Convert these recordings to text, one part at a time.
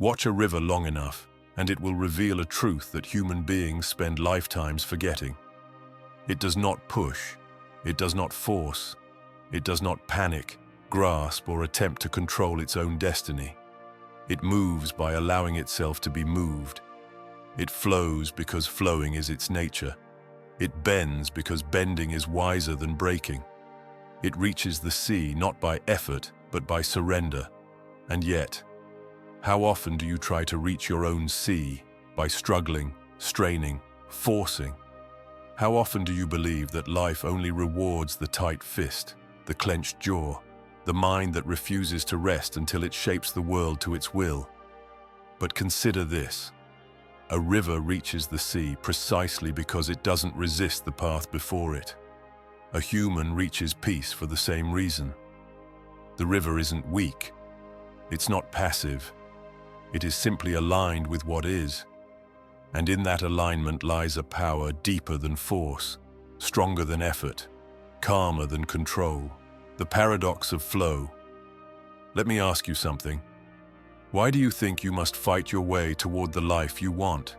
Watch a river long enough, and it will reveal a truth that human beings spend lifetimes forgetting. It does not push, it does not force, it does not panic, grasp, or attempt to control its own destiny. It moves by allowing itself to be moved. It flows because flowing is its nature. It bends because bending is wiser than breaking. It reaches the sea not by effort, but by surrender. And yet, how often do you try to reach your own sea by struggling, straining, forcing? How often do you believe that life only rewards the tight fist, the clenched jaw, the mind that refuses to rest until it shapes the world to its will? But consider this. A river reaches the sea precisely because it doesn't resist the path before it. A human reaches peace for the same reason. The river isn't weak. It's not passive. It is simply aligned with what is. And in that alignment lies a power deeper than force, stronger than effort, calmer than control. The paradox of flow. Let me ask you something. Why do you think you must fight your way toward the life you want?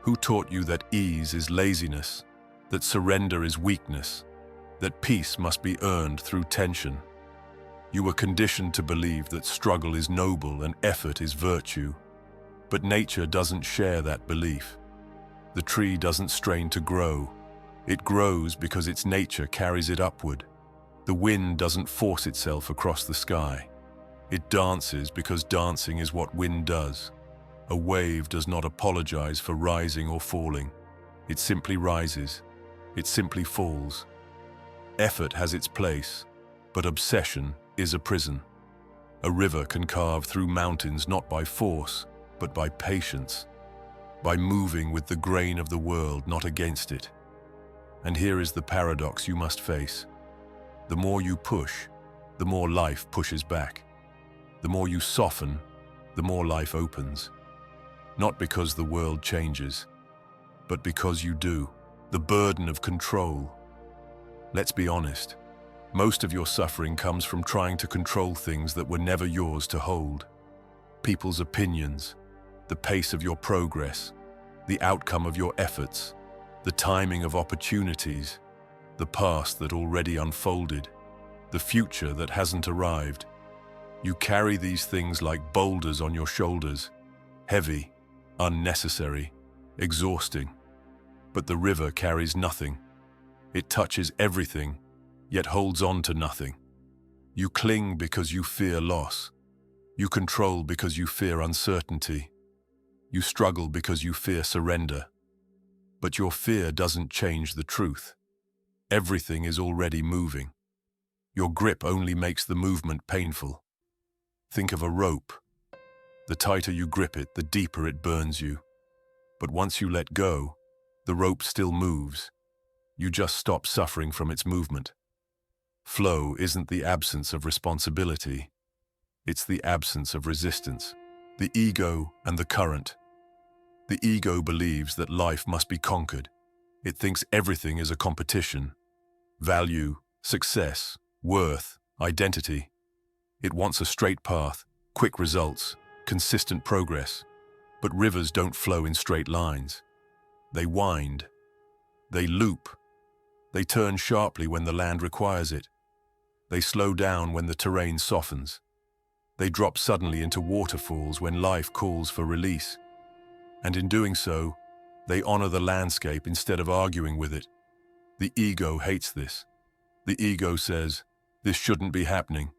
Who taught you that ease is laziness, that surrender is weakness, that peace must be earned through tension? You were conditioned to believe that struggle is noble and effort is virtue. But nature doesn't share that belief. The tree doesn't strain to grow. It grows because its nature carries it upward. The wind doesn't force itself across the sky. It dances because dancing is what wind does. A wave does not apologize for rising or falling. It simply rises. It simply falls. Effort has its place, but obsession is a prison. A river can carve through mountains not by force, but by patience, by moving with the grain of the world, not against it. And here is the paradox you must face. The more you push, the more life pushes back. The more you soften, the more life opens. Not because the world changes, but because you do. The burden of control. Let's be honest. Most of your suffering comes from trying to control things that were never yours to hold. People's opinions, the pace of your progress, the outcome of your efforts, the timing of opportunities, the past that already unfolded, the future that hasn't arrived. You carry these things like boulders on your shoulders, heavy, unnecessary, exhausting. But the river carries nothing. It touches everything, yet holds on to nothing. You cling because you fear loss. You control because you fear uncertainty. You struggle because you fear surrender. But your fear doesn't change the truth. Everything is already moving. Your grip only makes the movement painful. Think of a rope. The tighter you grip it, the deeper it burns you. But once you let go, the rope still moves. You just stop suffering from its movement. Flow isn't the absence of responsibility. It's the absence of resistance. The ego and the current. The ego believes that life must be conquered. It thinks everything is a competition. Value, success, worth, identity. It wants a straight path, quick results, consistent progress. But rivers don't flow in straight lines. They wind. They loop. They turn sharply when the land requires it. They slow down when the terrain softens. They drop suddenly into waterfalls when life calls for release. And in doing so, they honor the landscape instead of arguing with it. The ego hates this. The ego says, this shouldn't be happening.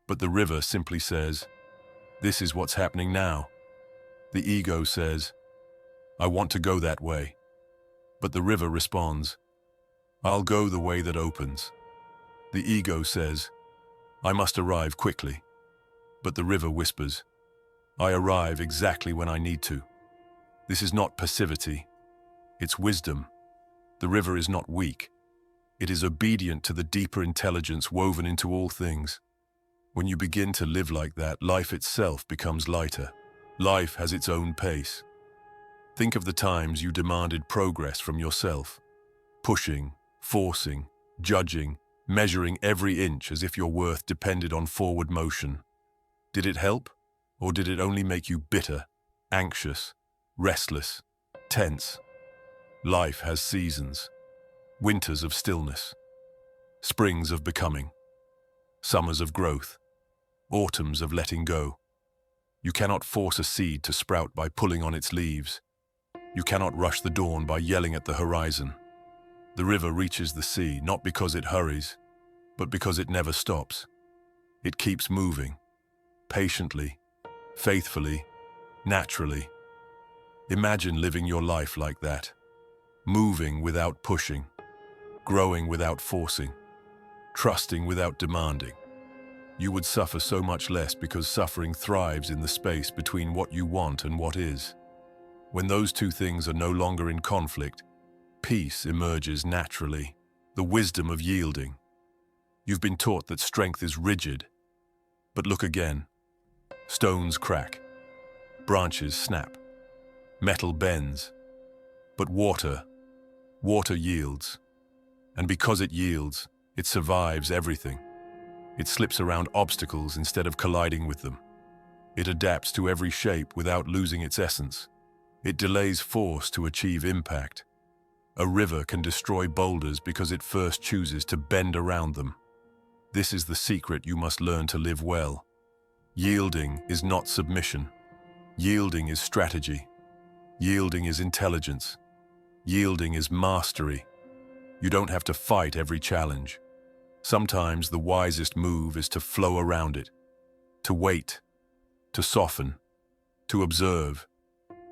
But the river simply says, this is what's happening now. The ego says, I want to go that way. But the river responds, I'll go the way that opens. The ego says, I must arrive quickly. But the river whispers, I arrive exactly when I need to. This is not passivity. It's wisdom. The river is not weak. It is obedient to the deeper intelligence woven into all things. When you begin to live like that, life itself becomes lighter. Life has its own pace. Think of the times you demanded progress from yourself. Pushing, forcing, judging, measuring every inch as if your worth depended on forward motion. Did it help? Or did it only make you bitter, anxious, restless, tense? Life has seasons, winters of stillness, springs of becoming, summers of growth, autumns of letting go. You cannot force a seed to sprout by pulling on its leaves. You cannot rush the dawn by yelling at the horizon. The river reaches the sea not because it hurries, but because it never stops. It keeps moving, patiently, faithfully, naturally. Imagine living your life like that, moving without pushing, growing without forcing, trusting without demanding. You would suffer so much less because suffering thrives in the space between what you want and what is. When those two things are no longer in conflict, peace emerges naturally, the wisdom of yielding. You've been taught that strength is rigid, but look again. Stones crack, branches snap, metal bends, but water yields. And because it yields, it survives everything. It slips around obstacles instead of colliding with them. It adapts to every shape without losing its essence. It delays force to achieve impact. A river can destroy boulders because it first chooses to bend around them. This is the secret you must learn to live well. Yielding is not submission. Yielding is strategy. Yielding is intelligence. Yielding is mastery. You don't have to fight every challenge. Sometimes the wisest move is to flow around it, to wait, to soften, to observe,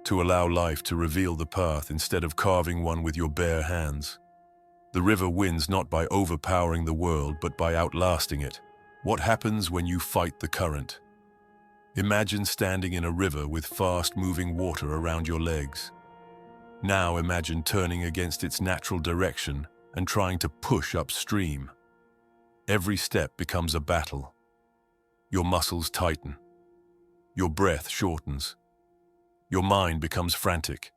to allow life to reveal the path instead of carving one with your bare hands. The river wins not by overpowering the world, but by outlasting it. What happens when you fight the current? Imagine standing in a river with fast-moving water around your legs. Now imagine turning against its natural direction and trying to push upstream. Every step becomes a battle. Your muscles tighten. Your breath shortens. Your mind becomes frantic.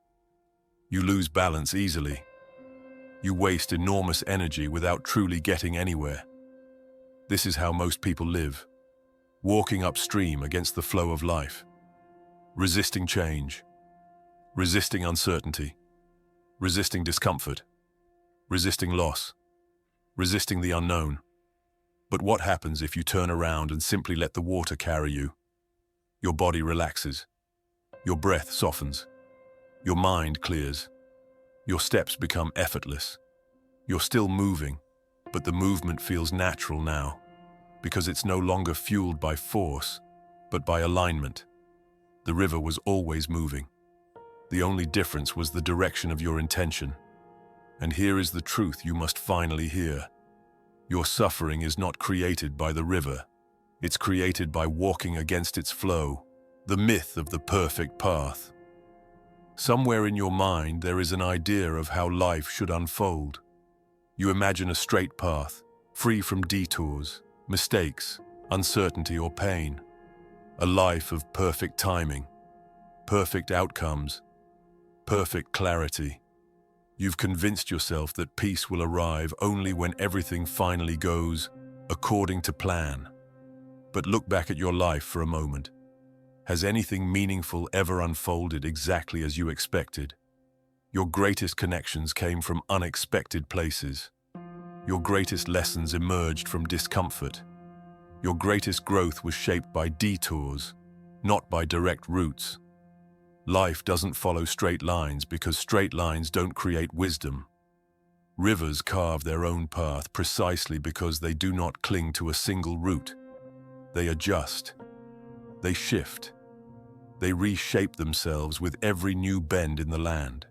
You lose balance easily. You waste enormous energy without truly getting anywhere. This is how most people live, walking upstream against the flow of life, resisting change, resisting uncertainty, resisting discomfort, resisting loss, resisting the unknown. But what happens if you turn around and simply let the water carry you? Your body relaxes. Your breath softens. Your mind clears. Your steps become effortless. You're still moving, but the movement feels natural now, because it's no longer fueled by force, but by alignment. The river was always moving. The only difference was the direction of your intention. And here is the truth you must finally hear. Your suffering is not created by the river. It's created by walking against its flow, the myth of the perfect path. Somewhere in your mind there is an idea of how life should unfold. You imagine a straight path, free from detours, mistakes, uncertainty or pain. A life of perfect timing, perfect outcomes, perfect clarity. You've convinced yourself that peace will arrive only when everything finally goes according to plan. But look back at your life for a moment. Has anything meaningful ever unfolded exactly as you expected? Your greatest connections came from unexpected places. Your greatest lessons emerged from discomfort. Your greatest growth was shaped by detours, not by direct routes. Life doesn't follow straight lines because straight lines don't create wisdom. Rivers carve their own path precisely because they do not cling to a single route. They adjust. They shift. They reshape themselves with every new bend in the land.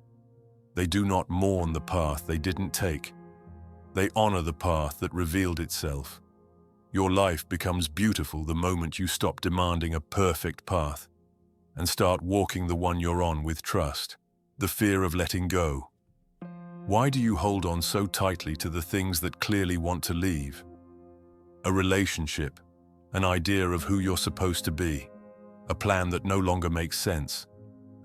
They do not mourn the path they didn't take. They honor the path that revealed itself. Your life becomes beautiful the moment you stop demanding a perfect path and start walking the one you're on with trust. The fear of letting go. Why do you hold on so tightly to the things that clearly want to leave? A relationship, an idea of who you're supposed to be, a plan that no longer makes sense,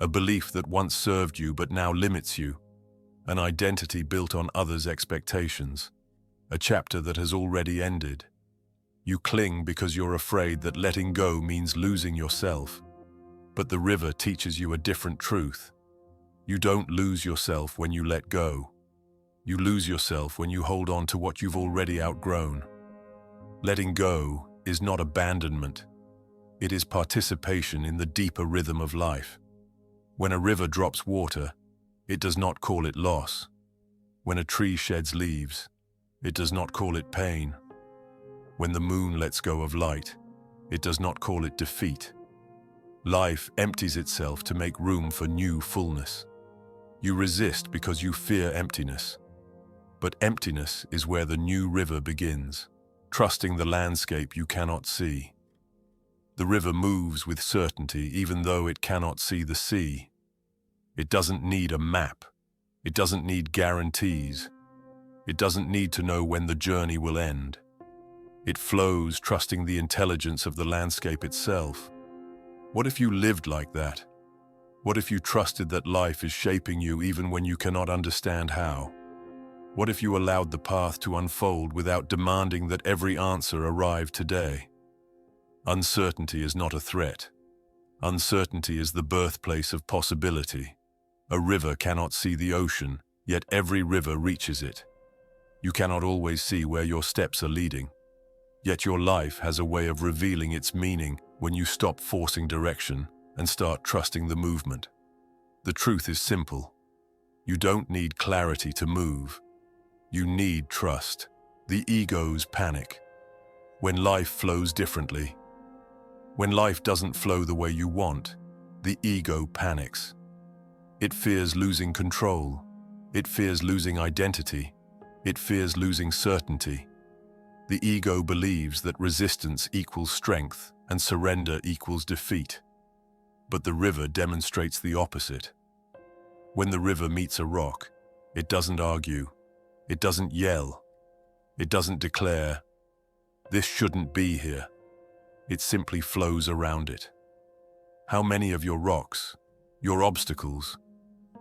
a belief that once served you but now limits you, an identity built on others' expectations, a chapter that has already ended. You cling because you're afraid that letting go means losing yourself. But the river teaches you a different truth. You don't lose yourself when you let go. You lose yourself when you hold on to what you've already outgrown. Letting go is not abandonment. It is participation in the deeper rhythm of life. When a river drops water, it does not call it loss. When a tree sheds leaves, it does not call it pain. When the moon lets go of light, it does not call it defeat. Life empties itself to make room for new fullness. You resist because you fear emptiness. But emptiness is where the new river begins, trusting the landscape you cannot see. The river moves with certainty even though it cannot see the sea. It doesn't need a map. It doesn't need guarantees. It doesn't need to know when the journey will end. It flows trusting the intelligence of the landscape itself. What if you lived like that? What if you trusted that life is shaping you even when you cannot understand how? What if you allowed the path to unfold without demanding that every answer arrive today? Uncertainty is not a threat. Uncertainty is the birthplace of possibility. A river cannot see the ocean, yet every river reaches it. You cannot always see where your steps are leading, yet your life has a way of revealing its meaning when you stop forcing direction and start trusting the movement. The truth is simple. You don't need clarity to move. You need trust. The egos panic when life flows differently. When life doesn't flow the way you want, the ego panics. It fears losing control. It fears losing identity. It fears losing certainty. The ego believes that resistance equals strength and surrender equals defeat. But the river demonstrates the opposite. When the river meets a rock, it doesn't argue. It doesn't yell. It doesn't declare, "This shouldn't be here." It simply flows around it. How many of your rocks, your obstacles,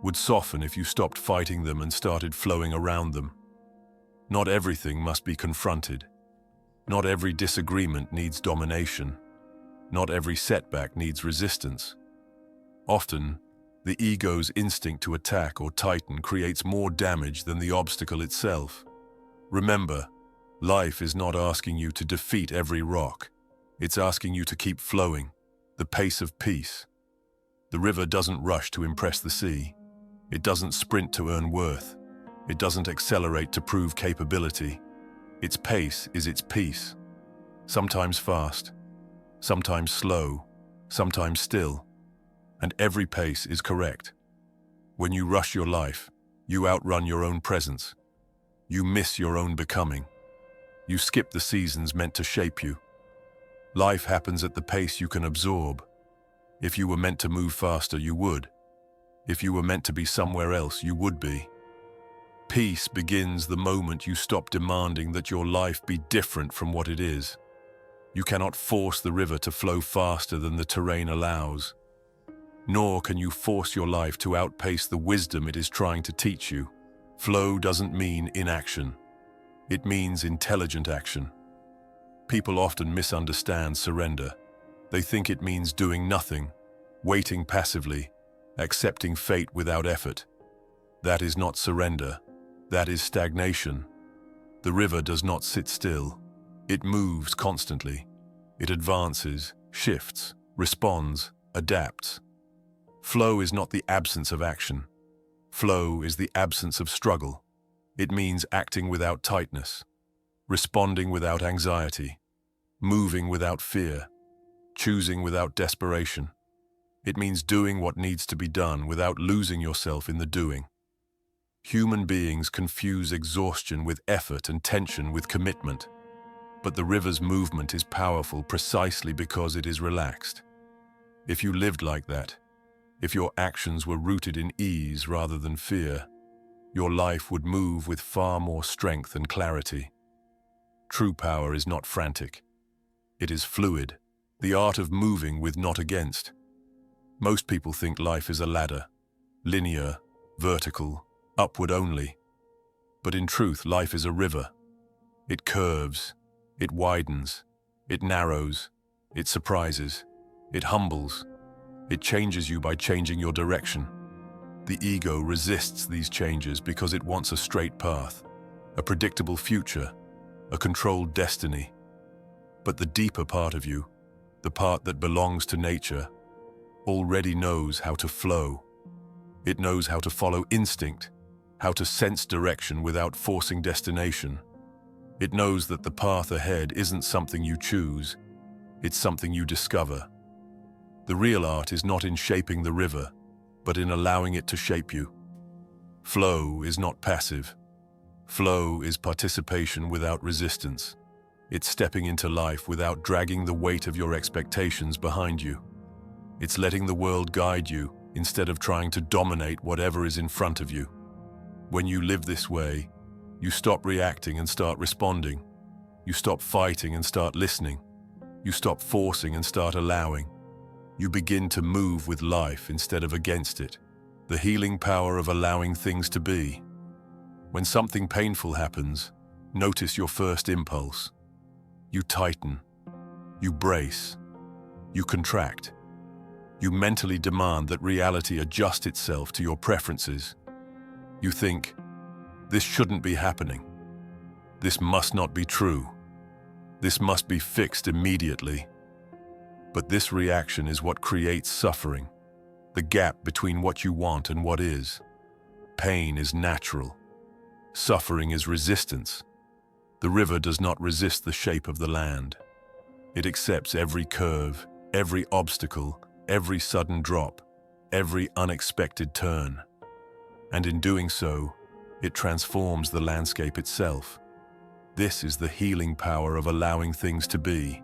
would soften if you stopped fighting them and started flowing around them? Not everything must be confronted. Not every disagreement needs domination. Not every setback needs resistance. Often, the ego's instinct to attack or tighten creates more damage than the obstacle itself. Remember, life is not asking you to defeat every rock. It's asking you to keep flowing, the pace of peace. The river doesn't rush to impress the sea. It doesn't sprint to earn worth. It doesn't accelerate to prove capability. Its pace is its peace. Sometimes fast, sometimes slow, sometimes still. And every pace is correct. When you rush your life, you outrun your own presence. You miss your own becoming. You skip the seasons meant to shape you. Life happens at the pace you can absorb. If you were meant to move faster, you would. If you were meant to be somewhere else, you would be. Peace begins the moment you stop demanding that your life be different from what it is. You cannot force the river to flow faster than the terrain allows. Nor can you force your life to outpace the wisdom it is trying to teach you. Flow doesn't mean inaction. It means intelligent action. People often misunderstand surrender. They think it means doing nothing, waiting passively, accepting fate without effort. That is not surrender. That is stagnation. The river does not sit still. It moves constantly. It advances, shifts, responds, adapts. Flow is not the absence of action. Flow is the absence of struggle. It means acting without tightness, responding without anxiety, moving without fear, choosing without desperation. It means doing what needs to be done without losing yourself in the doing. Human beings confuse exhaustion with effort and tension with commitment. But the river's movement is powerful precisely because it is relaxed. If you lived like that, if your actions were rooted in ease rather than fear, your life would move with far more strength and clarity. True power is not frantic. It is fluid, the art of moving with not against. Most people think life is a ladder, linear, vertical, upward only. But in truth, life is a river. It curves, it widens, it narrows, it surprises, it humbles. It changes you by changing your direction. The ego resists these changes because it wants a straight path, a predictable future, a controlled destiny. But the deeper part of you, the part that belongs to nature, already knows how to flow. It knows how to follow instinct, how to sense direction without forcing destination. It knows that the path ahead isn't something you choose, it's something you discover. The real art is not in shaping the river, but in allowing it to shape you. Flow is not passive. Flow is participation without resistance. It's stepping into life without dragging the weight of your expectations behind you. It's letting the world guide you instead of trying to dominate whatever is in front of you. When you live this way, you stop reacting and start responding. You stop fighting and start listening. You stop forcing and start allowing. You begin to move with life instead of against it. The healing power of allowing things to be. When something painful happens, notice your first impulse. You tighten. You brace. You contract. You mentally demand that reality adjust itself to your preferences. You think, this shouldn't be happening. This must not be true. This must be fixed immediately. But this reaction is what creates suffering, the gap between what you want and what is. Pain is natural. Suffering is resistance. The river does not resist the shape of the land. It accepts every curve, every obstacle, every sudden drop, every unexpected turn. And in doing so, it transforms the landscape itself. This is the healing power of allowing things to be.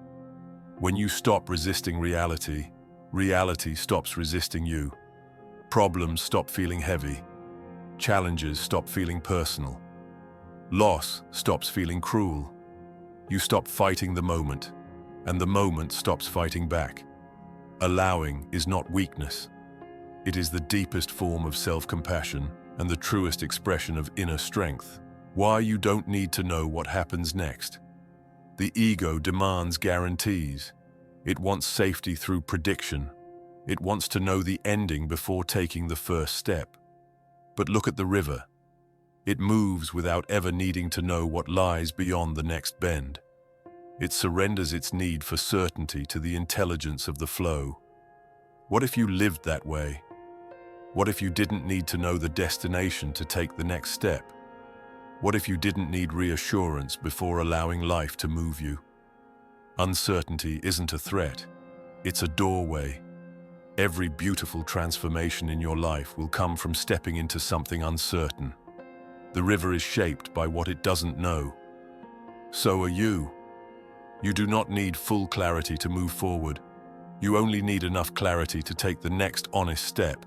When you stop resisting reality, reality stops resisting you. Problems stop feeling heavy. Challenges stop feeling personal. Loss stops feeling cruel. You stop fighting the moment, and the moment stops fighting back. Allowing is not weakness. It is the deepest form of self-compassion and the truest expression of inner strength. Why you don't need to know what happens next. The ego demands guarantees. It wants safety through prediction. It wants to know the ending before taking the first step. But look at the river. It moves without ever needing to know what lies beyond the next bend. It surrenders its need for certainty to the intelligence of the flow. What if you lived that way? What if you didn't need to know the destination to take the next step? What if you didn't need reassurance before allowing life to move you? Uncertainty isn't a threat, it's a doorway. Every beautiful transformation in your life will come from stepping into something uncertain. The river is shaped by what it doesn't know. So are you. You do not need full clarity to move forward. You only need enough clarity to take the next honest step.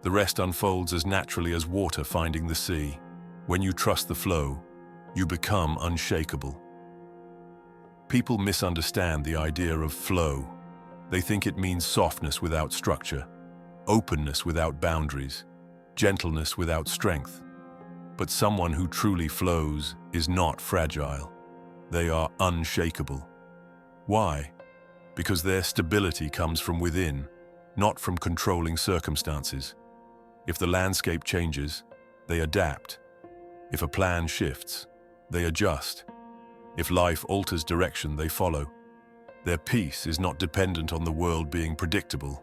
The rest unfolds as naturally as water finding the sea. When you trust the flow, you become unshakable. People misunderstand the idea of flow. They think it means softness without structure, openness without boundaries, gentleness without strength. But someone who truly flows is not fragile. They are unshakable. Why? Because their stability comes from within, not from controlling circumstances. If the landscape changes, they adapt. If a plan shifts, they adjust. If life alters direction, they follow. Their peace is not dependent on the world being predictable.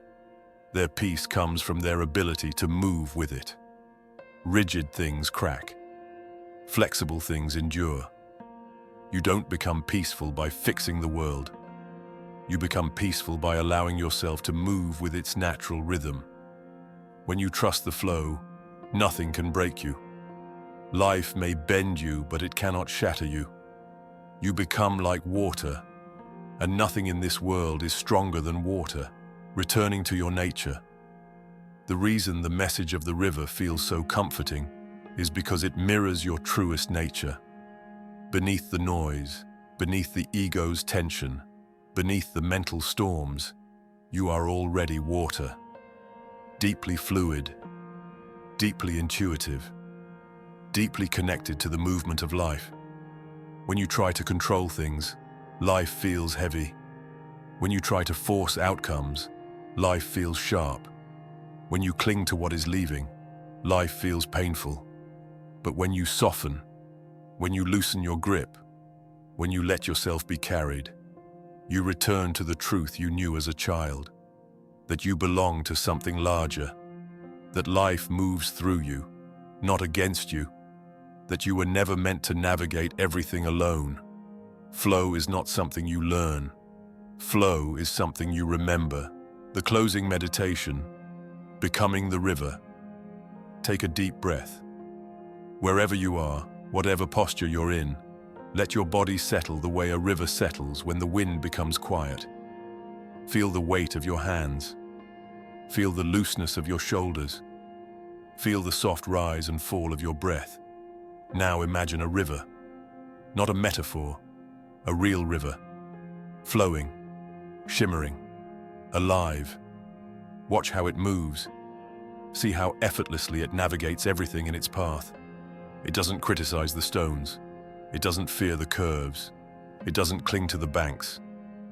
Their peace comes from their ability to move with it. Rigid things crack. Flexible things endure. You don't become peaceful by fixing the world. You become peaceful by allowing yourself to move with its natural rhythm. When you trust the flow, nothing can break you. Life may bend you, but it cannot shatter you. You become like water, and nothing in this world is stronger than water, returning to your nature. The reason the message of the river feels so comforting is because it mirrors your truest nature. Beneath the noise, beneath the ego's tension, beneath the mental storms, you are already water. Deeply fluid, deeply intuitive, deeply connected to the movement of life. When you try to control things, life feels heavy. When you try to force outcomes, life feels sharp. When you cling to what is leaving, life feels painful. But when you soften, when you loosen your grip, when you let yourself be carried, you return to the truth you knew as a child, that you belong to something larger, that life moves through you, not against you, that you were never meant to navigate everything alone. Flow is not something you learn. Flow is something you remember. The closing meditation, becoming the river. Take a deep breath. Wherever you are, whatever posture you're in, let your body settle the way a river settles when the wind becomes quiet. Feel the weight of your hands. Feel the looseness of your shoulders. Feel the soft rise and fall of your breath. Now imagine a river, not a metaphor, a real river, flowing, shimmering, alive. Watch how it moves. See how effortlessly it navigates everything in its path. It doesn't criticize the stones. It doesn't fear the curves. It doesn't cling to the banks.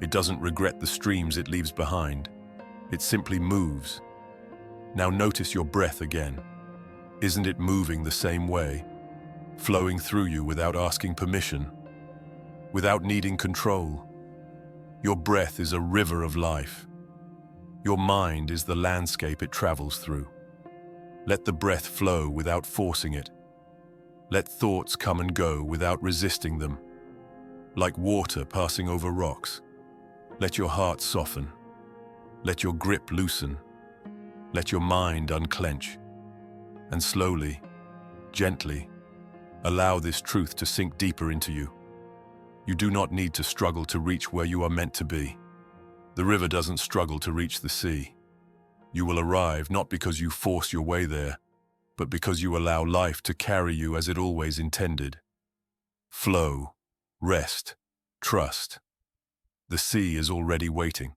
It doesn't regret the streams it leaves behind. It simply moves. Now notice your breath again. Isn't it moving the same way? Flowing through you without asking permission, without needing control. Your breath is a river of life. Your mind is the landscape it travels through. Let the breath flow without forcing it. Let thoughts come and go without resisting them. Like water passing over rocks, let your heart soften. Let your grip loosen. Let your mind unclench. And slowly, gently, allow this truth to sink deeper into you. You do not need to struggle to reach where you are meant to be. The river doesn't struggle to reach the sea. You will arrive not because you force your way there, but because you allow life to carry you as it always intended. Flow, rest, trust. The sea is already waiting.